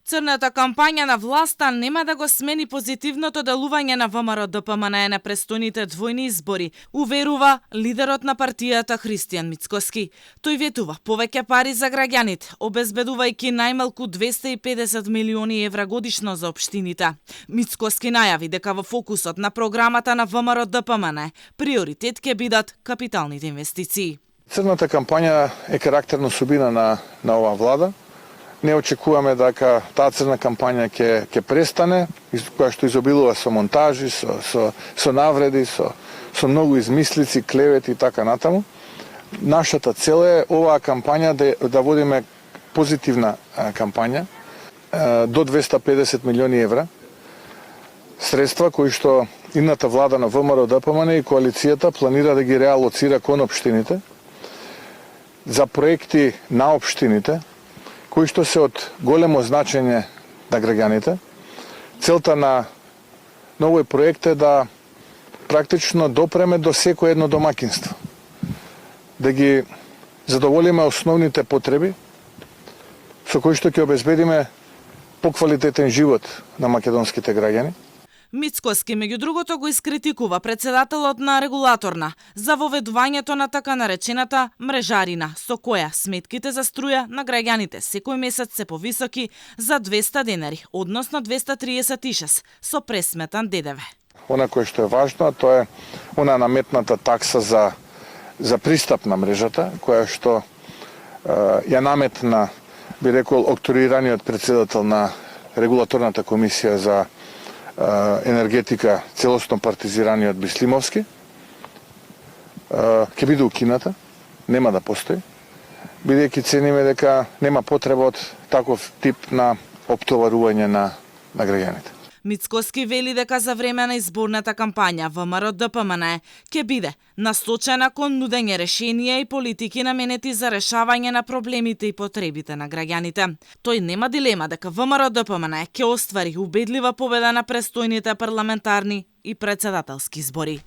Црната кампања на власта нема да го смени позитивното делување на ВМРО-ДПМНЕ на престојните двојни избори, уверува лидерот на партијата Христијан Мицкоски. Тој ветува повеќе пари за граѓаните, обезбедувајќи најмалку 250 милиони евра годишно за општините. Мицкоски најави дека во фокусот на програмата на ВМРО-ДПМНЕ приоритет ќе бидат капиталните инвестиции. Црната кампања е карактерна особина на оваа влада. Не очекуваме дека таа црна кампања ќе престане, која што изобилува со монтажи, со навреди, со многу измислици, клевети и така натаму. Нашата цел е оваа кампања да водиме позитивна кампања до 250 милиони евра. Средства кои што идната влада на ВМРО-ДПМНЕ и коалицијата планира да ги реалоцира кон општините за проекти на општините кои што се од големо значење на граѓаните. Целта на овој проект е да практично допреме до секој едно домаќинство. Да ги задоволиме основните потреби со кои што ќе обезбедиме поквалитетен живот на македонските граѓани. Мицкоски, меѓу другото, го искритикува председателот на регулаторна за воведувањето на така наречената мрежарина, со која сметките за струја на граѓаните секој месец се повисоки за 200 денари, односно 236, со пресметан ДДВ. Она кое што е важно, тоа е она наметната такса за пристап на мрежата, која што ја наметна, би рекол, окторираниот председател на регулаторната комисија за енергетика, целосно партизираниот Бислимовски, ќе биде укината, нема да постои, бидејќи цениме дека нема потреба од таков тип на оптоварување на граѓаните. Мицкоски вели дека за време на изборната кампања ВМРО-ДПМНЕ ќе биде насочена кон нудење решенија и политики наменети за решавање на проблемите и потребите на граѓаните. Тој нема дилема дека ВМРО-ДПМНЕ ќе оствари убедлива победа на престојните парламентарни и председателски избори.